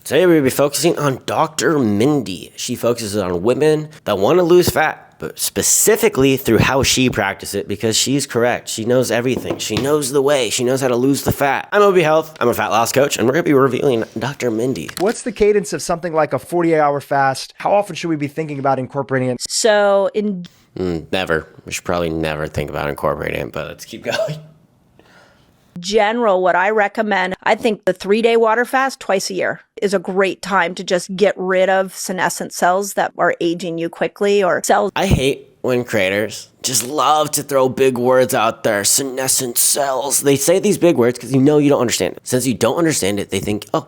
Today we'll be focusing on Dr. Mindy. She focuses on women that want to lose fat, but specifically through how she practices it, because she's correct. She knows everything. She knows the way. She knows how to lose the fat. I'm OB Health. I'm a fat loss coach, and we're going to be revealing Dr. Mindy. What's the cadence of something like a 48-hour fast? How often should we be thinking about incorporating it? So Never. We should probably never think about incorporating it, but let's keep going. general, what I recommend, I think the 3-day water fast twice a year is a great time to just get rid of senescent cells that are aging you quickly, or cells. I hate when creators just love to throw big words out there. Senescent cells. They say these big words because you know you don't understand it. Since you don't understand it, they think, oh,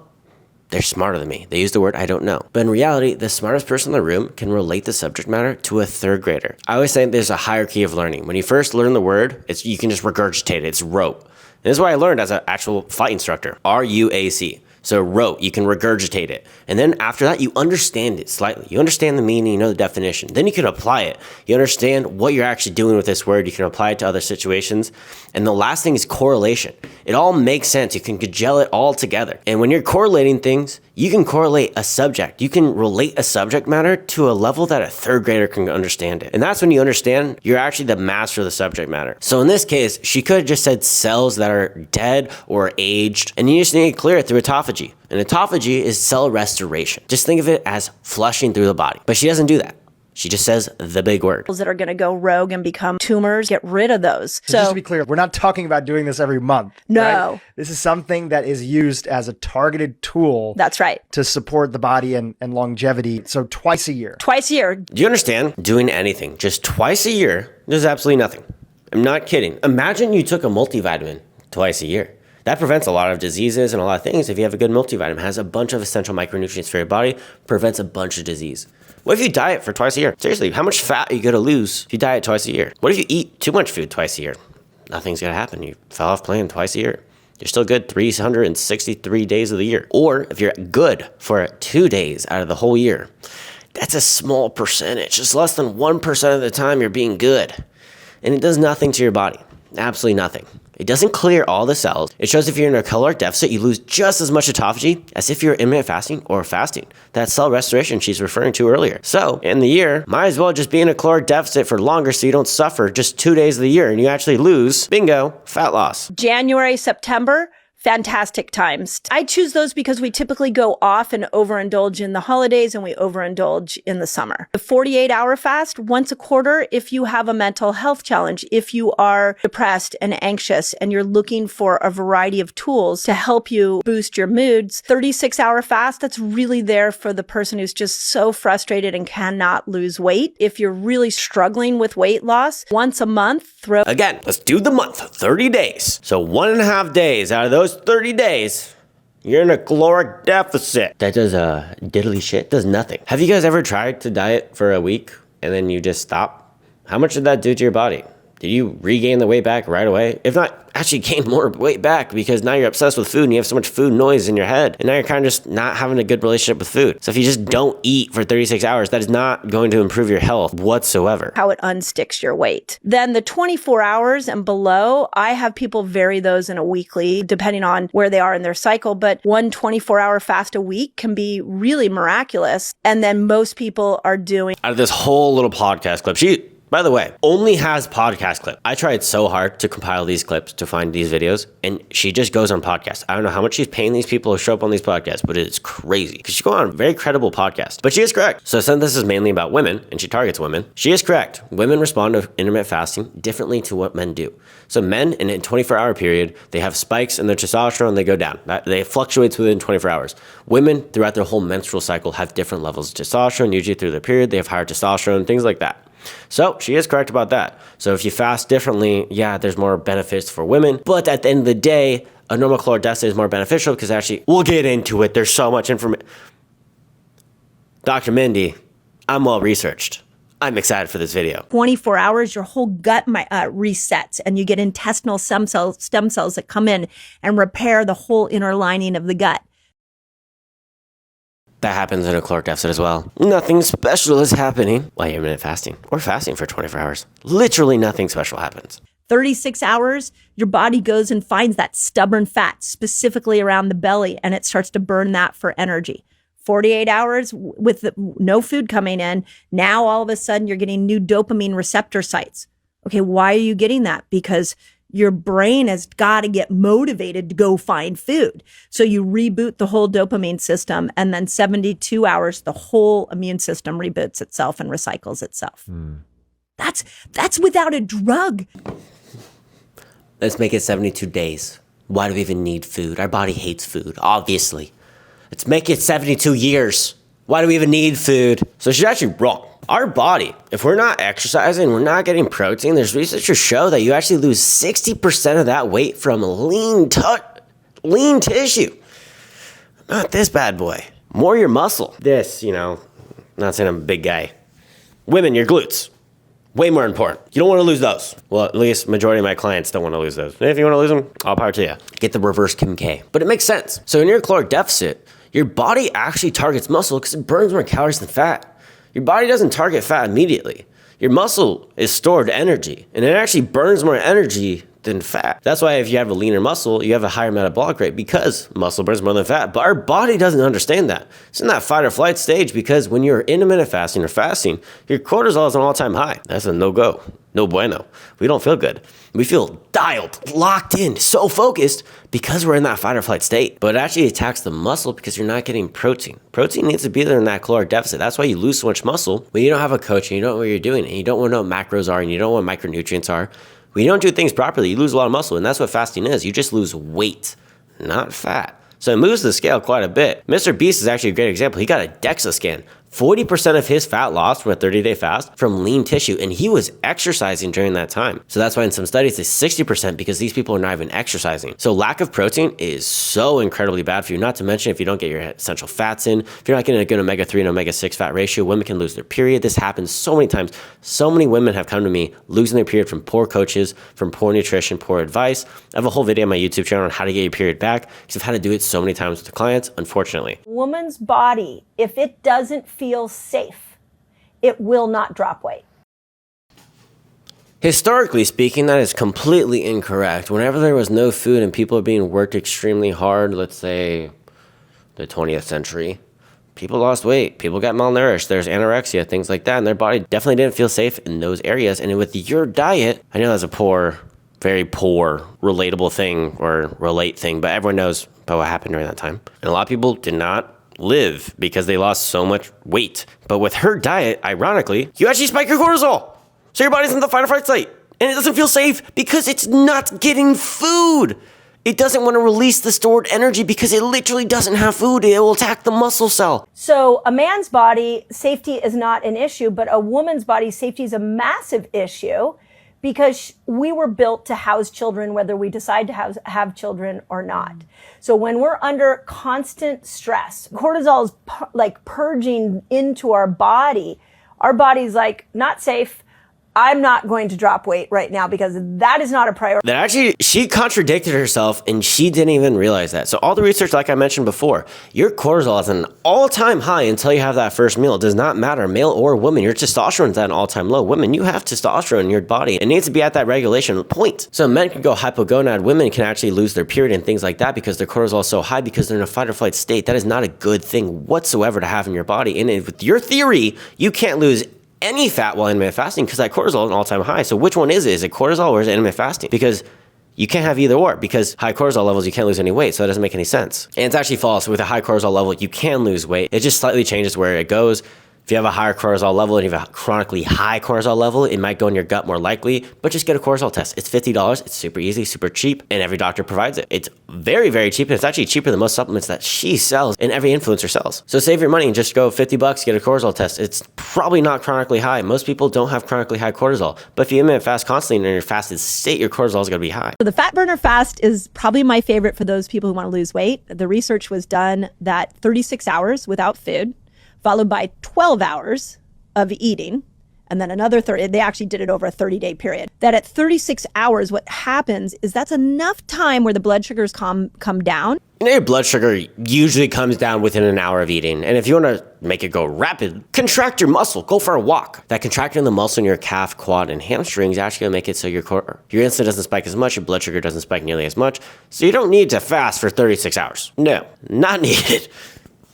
they're smarter than me. They use the word I don't know. But in reality, the smartest person in the room can relate the subject matter to a third grader. I always say there's a hierarchy of learning. When you first learn the word, you can just regurgitate it. It's rote. And this is what I learned as an actual fight instructor. RUAC. So rote, you can regurgitate it. And then after that, you understand it slightly. You understand the meaning, you know the definition. Then you can apply it. You understand what you're actually doing with this word. You can apply it to other situations. And the last thing is correlation. It all makes sense. You can gel it all together. And when you're correlating things, you can correlate a subject. You can relate a subject matter to a level that a third grader can understand it. And that's when you understand you're actually the master of the subject matter. So in this case, she could have just said cells that are dead or aged, and you just need to clear it through autophagy. And autophagy is cell restoration. Just think of it as flushing through the body. But she doesn't do that. She just says the big word. That are going to go rogue and become tumors, get rid of those. So just to be clear, we're not talking about doing this every month. No. Right? This is something that is used as a targeted tool. That's right. To support the body and longevity. So twice a year. Twice a year. Do you understand? Doing anything just twice a year, there's absolutely nothing. I'm not kidding. Imagine you took a multivitamin twice a year. That prevents a lot of diseases and a lot of things. If you have a good multivitamin, it has a bunch of essential micronutrients for your body, prevents a bunch of disease. What if you diet for twice a year? Seriously, how much fat are you going to lose if you diet twice a year? What if you eat too much food twice a year? Nothing's going to happen. You fell off playing twice a year. You're still good 363 days of the year. Or if you're good for 2 days out of the whole year, that's a small percentage. It's less than 1% of the time you're being good. And it does nothing to your body. Absolutely nothing. It doesn't clear all the cells. It shows if you're in a caloric deficit, you lose just as much autophagy as if you're intermittent fasting or fasting. That cell restoration she's referring to earlier. So in the year, might as well just be in a caloric deficit for longer so you don't suffer just 2 days of the year and you actually lose, bingo, fat loss. January, September, fantastic times. I choose those because we typically go off and overindulge in the holidays and we overindulge in the summer. The 48-hour fast, once a quarter, if you have a mental health challenge, if you are depressed and anxious and you're looking for a variety of tools to help you boost your moods. 36-hour fast, that's really there for the person who's just so frustrated and cannot lose weight. If you're really struggling with weight loss, once a month, Again, let's do the month, 30 days. So 1.5 days out of those 30 days, you're in a caloric deficit. That does diddly shit, does nothing. Have you guys ever tried to diet for a week and then you just stop? How much did that do to your body? Did you regain the weight back right away? If not, actually gain more weight back because now you're obsessed with food and you have so much food noise in your head. And now you're kind of just not having a good relationship with food. So if you just don't eat for 36 hours, that is not going to improve your health whatsoever. How it unsticks your weight. Then the 24 hours and below, I have people vary those in a weekly, depending on where they are in their cycle. But one 24-hour fast a week can be really miraculous. And then most people are doing... Out of this whole little podcast clip, she... By the way, only has podcast clip. I tried so hard to compile these clips to find these videos, and she just goes on podcasts. I don't know how much she's paying these people to show up on these podcasts, but it's crazy because she goes on a very credible podcast. But she is correct. So since this is mainly about women, and she targets women, she is correct. Women respond to intermittent fasting differently to what men do. So men, in a 24-hour period, they have spikes in their testosterone, they go down. They fluctuate within 24 hours. Women, throughout their whole menstrual cycle, have different levels of testosterone. Usually through their period, they have higher testosterone, things like that. So she is correct about that. So if you fast differently, yeah, there's more benefits for women. But at the end of the day, a normal caloric deficit is more beneficial because actually, we'll get into it. There's so much information. Dr. Mindy, I'm well researched. I'm excited for this video. 24 hours, your whole gut resets and you get intestinal stem cells that come in and repair the whole inner lining of the gut. That happens in a caloric deficit as well. Nothing special is happening while you're intermittent fasting or fasting for 24 hours. Literally nothing special happens. 36 hours, your body goes and finds that stubborn fat specifically around the belly, and it starts to burn that for energy. 48 hours with no food coming in, now all of a sudden you're getting new dopamine receptor sites. Okay, why are you getting that? Because your brain has got to get motivated to go find food. So you reboot the whole dopamine system, and then 72 hours, the whole immune system reboots itself and recycles itself. That's without a drug. Let's make it 72 days. Why do we even need food? Our body hates food, obviously. Let's make it 72 years. Why do we even need food? So she's actually wrong. Our body, if we're not exercising, we're not getting protein, there's research to show that you actually lose 60% of that weight from lean tissue. Not this bad boy. More your muscle. This, not saying I'm a big guy. Women, your glutes. Way more important. You don't want to lose those. Well, at least majority of my clients don't want to lose those. If you want to lose them, all power to you. Get the reverse Kim K. But it makes sense. So in your caloric deficit, your body actually targets muscle because it burns more calories than fat. Your body doesn't target fat immediately. Your muscle is stored energy, and it actually burns more energy than fat. That's why if you have a leaner muscle, you have a higher metabolic rate because muscle burns more than fat. But our body doesn't understand that. It's in that fight or flight stage because when you're intermittent fasting or fasting, your cortisol is an all-time high. That's a no-go. No bueno. We don't feel good. We feel dialed, locked in, so focused because we're in that fight or flight state. But it actually attacks the muscle because you're not getting protein. Protein needs to be there in that caloric deficit. That's why you lose so much muscle when you don't have a coach and you don't know what you're doing and you don't know what macros are and you don't know what micronutrients are. When you don't do things properly, you lose a lot of muscle, and that's what fasting is. You just lose weight, not fat. So it moves the scale quite a bit. Mr. Beast is actually a great example. He got a DEXA scan. 40% of his fat lost from a 30-day fast from lean tissue, and he was exercising during that time. So that's why in some studies it's 60% because these people are not even exercising. So lack of protein is so incredibly bad for you, not to mention if you don't get your essential fats in, if you're not getting a good omega-3 and omega-6 fat ratio, women can lose their period. This happens so many times. So many women have come to me losing their period from poor coaches, from poor nutrition, poor advice. I have a whole video on my YouTube channel on how to get your period back because I've had to do it so many times with the clients, unfortunately. Woman's body, if it doesn't feel safe, it will not drop weight. Historically speaking, that is completely incorrect. Whenever there was no food and people are being worked extremely hard, let's say the 20th century, people lost weight, people got malnourished, there's anorexia, things like that, and their body definitely didn't feel safe in those areas. And with your diet, I know that's a poor, very poor, relatable thing or relate thing, but everyone knows about what happened during that time. And a lot of people did not live because they lost so much weight. But with her diet, ironically, you actually spike your cortisol. So your body's in the fight or flight state. And it doesn't feel safe because it's not getting food. It doesn't want to release the stored energy because it literally doesn't have food. It will attack the muscle cell. So a man's body safety is not an issue, but a woman's body safety is a massive issue because we were built to house children, whether we decide to have children or not. So when we're under constant stress, cortisol is like purging into our body. Our body's like, not safe. I'm not going to drop weight right now because that is not a priority. That actually, she contradicted herself and she didn't even realize that. So all the research, like I mentioned before, your cortisol is at an all-time high until you have that first meal. It does not matter, male or woman. Your testosterone is at an all-time low. Women, you have testosterone in your body. It needs to be at that regulation point. So men can go hypogonad. Women can actually lose their period and things like that because their cortisol is so high because they're in a fight or flight state. That is not a good thing whatsoever to have in your body. And with your theory, you can't lose any fat while intermittent fasting because that cortisol is an all-time high. So which one is it? Is it cortisol or is it intermittent fasting? Because you can't have either or because high cortisol levels, you can't lose any weight. So that doesn't make any sense. And it's actually false. With a high cortisol level, you can lose weight. It just slightly changes where it goes. If you have a higher cortisol level and you have a chronically high cortisol level, it might go in your gut more likely, but just get a cortisol test. It's $50. It's super easy, super cheap, and every doctor provides it. It's very, very cheap, and it's actually cheaper than most supplements that she sells and every influencer sells. So save your money and just go $50, get a cortisol test. It's probably not chronically high. Most people don't have chronically high cortisol, but if you intermittent fast constantly and in your fasted state, your cortisol is going to be high. So the fat burner fast is probably my favorite for those people who want to lose weight. The research was done that 36 hours without food, followed by 12 hours of eating, and then another 30. They actually did it over a 30-day period. That at 36 hours, what happens is that's enough time where the blood sugars come down. Your blood sugar usually comes down within an hour of eating. And if you want to make it go rapid, contract your muscle. Go for a walk. That contracting the muscle in your calf, quad, and hamstring is actually going to make it so your insulin doesn't spike as much, your blood sugar doesn't spike nearly as much. So you don't need to fast for 36 hours. No, not needed.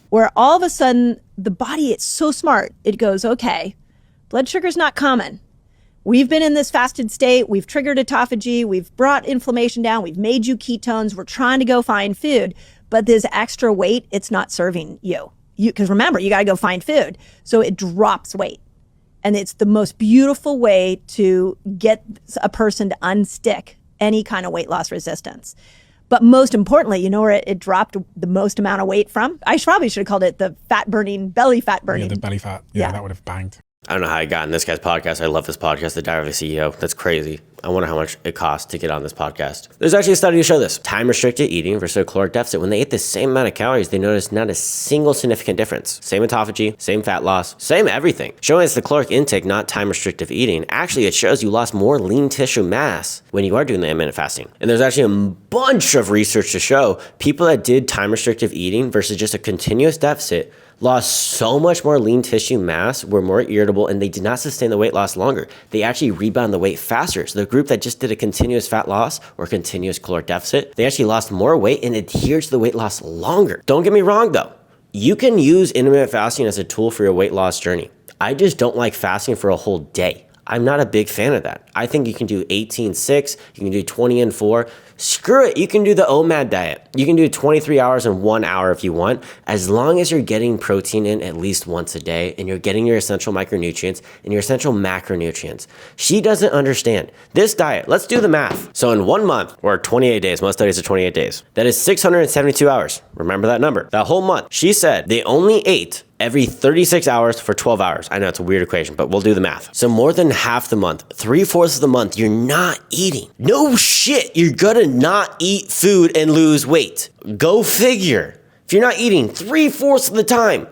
Where all of a sudden, the body, it's so smart. It goes, okay, blood sugar's not common. We've been in this fasted state. We've triggered autophagy. We've brought inflammation down. We've made you ketones. We're trying to go find food. But this extra weight, it's not serving you. Because remember, you got to go find food. So it drops weight. And it's the most beautiful way to get a person to unstick any kind of weight loss resistance. But most importantly, you know where it dropped the most amount of weight from? I probably should have called it the belly fat burning. Yeah, the belly fat. Yeah, that would have banged. I don't know how I got in this guy's podcast. I love this podcast, The Diary of a CEO. That's crazy. I wonder how much it costs to get on this podcast. There's actually a study to show this. Time-restricted eating versus a caloric deficit. When they ate the same amount of calories, they noticed not a single significant difference. Same autophagy, same fat loss, same everything. Showing it's the caloric intake, not time-restrictive eating. Actually, it shows you lost more lean tissue mass when you are doing the intermittent fasting. And there's actually a bunch of research to show people that did time-restrictive eating versus just a continuous deficit lost so much more lean tissue mass, were more irritable, and they did not sustain the weight loss longer. They actually rebound the weight faster. So the group that just did a continuous fat loss or continuous caloric deficit, they actually lost more weight and adhered to the weight loss longer. Don't get me wrong though. You can use intermittent fasting as a tool for your weight loss journey. I just don't like fasting for a whole day. I'm not a big fan of that. I think you can do 18-6, you can do 20-4. Screw it, you can do the OMAD diet. You can do 23 hours in 1 hour if you want, as long as you're getting protein in at least once a day and you're getting your essential micronutrients and your essential macronutrients. She doesn't understand. This diet, let's do the math. So in 1 month, or 28 days, most studies are 28 days, that is 672 hours. Remember that number. That whole month, she said they only ate every 36 hours for 12 hours. I know it's a weird equation, but we'll do the math. So more than half the month, 3/4 of the month, you're not eating. No shit, you're gonna not eat food and lose weight. Go figure. If you're not eating 3/4 of the time,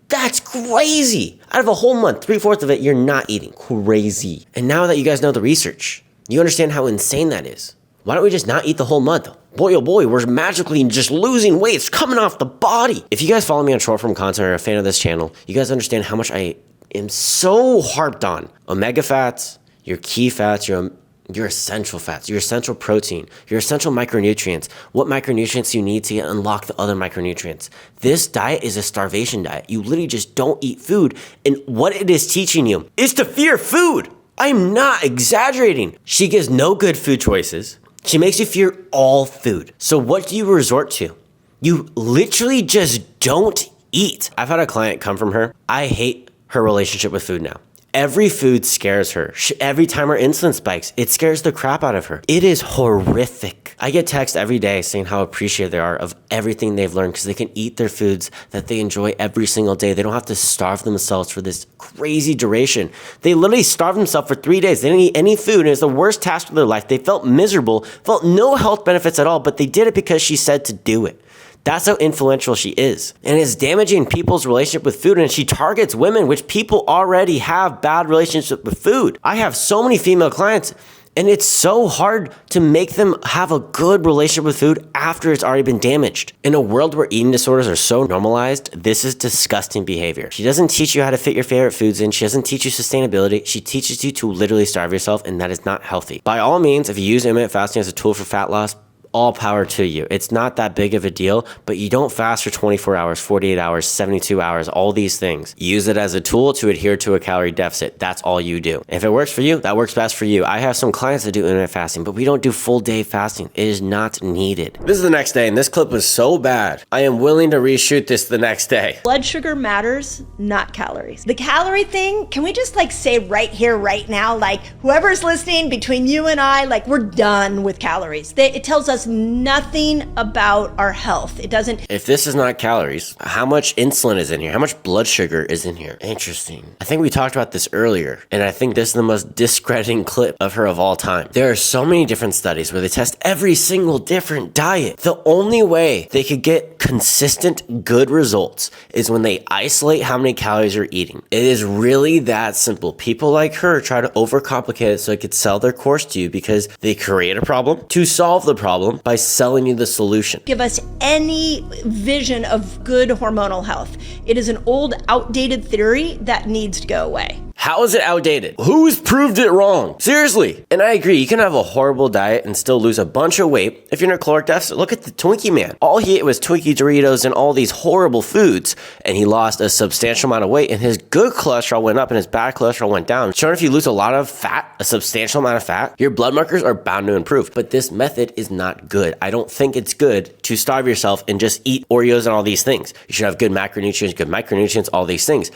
that's crazy. Out of a whole month, 3/4 of it, you're not eating. Crazy. And now that you guys know the research, you understand how insane that is. Why don't we just not eat the whole month? Boy, oh boy, we're magically just losing weight. It's coming off the body. If you guys follow me on short form content or are a fan of this channel, you guys understand how much I am so harped on omega fats, your key fats, your essential fats, your essential protein, your essential micronutrients, what micronutrients you need to unlock the other micronutrients. This diet is a starvation diet. You literally just don't eat food. And what it is teaching you is to fear food. I'm not exaggerating. She gives no good food choices. She makes you fear all food. So what do you resort to? You literally just don't eat. I've had a client come from her. I hate her relationship with food now. Every food scares her. Every time her insulin spikes, it scares the crap out of her. It is horrific. I get texts every day saying how appreciative they are of everything they've learned because they can eat their foods that they enjoy every single day. They don't have to starve themselves for this crazy duration. They literally starved themselves for 3 days. They didn't eat any food, and it was the worst task of their life. They felt miserable, felt no health benefits at all, but they did it because she said to do it. That's how influential she is. And it's damaging people's relationship with food. And she targets women, which people already have bad relationships with food. I have so many female clients, and it's so hard to make them have a good relationship with food after it's already been damaged. In a world where eating disorders are so normalized, this is disgusting behavior. She doesn't teach you how to fit your favorite foods in. She doesn't teach you sustainability. She teaches you to literally starve yourself, and that is not healthy. By all means, if you use intermittent fasting as a tool for fat loss, all power to you. It's not that big of a deal, but you don't fast for 24 hours, 48 hours, 72 hours, all these things. Use it as a tool to adhere to a calorie deficit. That's all you do. If it works for you, that works best for you. I have some clients that do intermittent fasting, but we don't do full day fasting. It is not needed. This is the next day, and this clip was so bad. I am willing to reshoot this the next day. Blood sugar matters, not calories. The calorie thing, can we just say right here, right now, whoever's listening between you and I, we're done with calories. It tells us us nothing about our health. It doesn't. If this is not calories, how much insulin is in here? How much blood sugar is in here? Interesting. I think we talked about this earlier, and I think this is the most discrediting clip of her of all time. There are so many different studies where they test every single different diet. The only way they could get consistent good results is when they isolate how many calories you're eating. It is really that simple. People like her try to overcomplicate it so it could sell their course to you because they create a problem to solve the problem by selling you the solution. Give us any vision of good hormonal health. It is an old, outdated theory that needs to go away. How is it outdated? Who's proved it wrong? Seriously. And I agree, you can have a horrible diet and still lose a bunch of weight if you're in a caloric deficit. Look at the Twinkie man. All he ate was Twinkie Doritos and all these horrible foods, and he lost a substantial amount of weight, and his good cholesterol went up and his bad cholesterol went down. Sure, if you lose a lot of fat, a substantial amount of fat, your blood markers are bound to improve. But this method is not good. I don't think it's good to starve yourself and just eat Oreos and all these things. You should have good macronutrients, good micronutrients, all these things.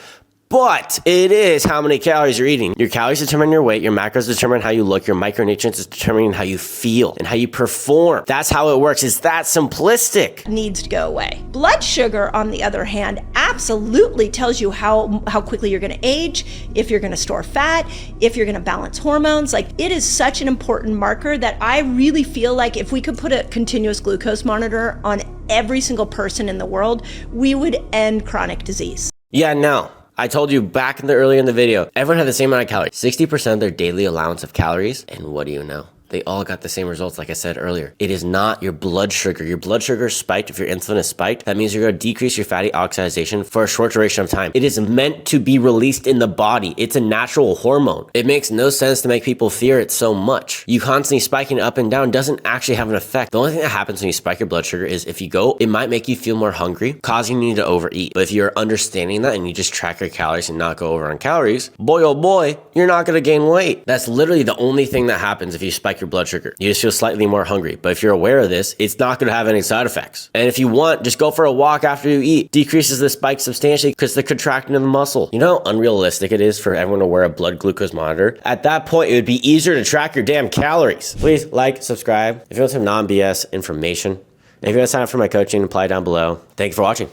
But it is how many calories you're eating. Your calories determine your weight, your macros determine how you look, your micronutrients is determining how you feel and how you perform. That's how it works. It's that simplistic. Needs to go away. Blood sugar, on the other hand, absolutely tells you how quickly you're going to age, if you're going to store fat, if you're going to balance hormones. Like, it is such an important marker that I really feel like if we could put a continuous glucose monitor on every single person in the world, we would end chronic disease. Yeah, no. I told you back earlier in the video, everyone had the same amount of calories, 60% of their daily allowance of calories. And what do you know? They all got the same results, like I said earlier. It is not your blood sugar. Your blood sugar is spiked. If your insulin is spiked, that means you're going to decrease your fatty oxidation for a short duration of time. It is meant to be released in the body. It's a natural hormone. It makes no sense to make people fear it so much. You constantly spiking it up and down doesn't actually have an effect. The only thing that happens when you spike your blood sugar is if you go, it might make you feel more hungry, causing you to overeat. But if you're understanding that and you just track your calories and not go over on calories, boy, oh boy, you're not going to gain weight. That's literally the only thing that happens if you spike your blood sugar. You just feel slightly more hungry. But if you're aware of this, it's not going to have any side effects. And if you want, just go for a walk after you eat. Decreases the spike substantially because the contracting of the muscle. You know how unrealistic it is for everyone to wear a blood glucose monitor? At that point, it would be easier to track your damn calories. Please like, subscribe. If you want some non-BS information, and if you want to sign up for my coaching, apply down below. Thank you for watching.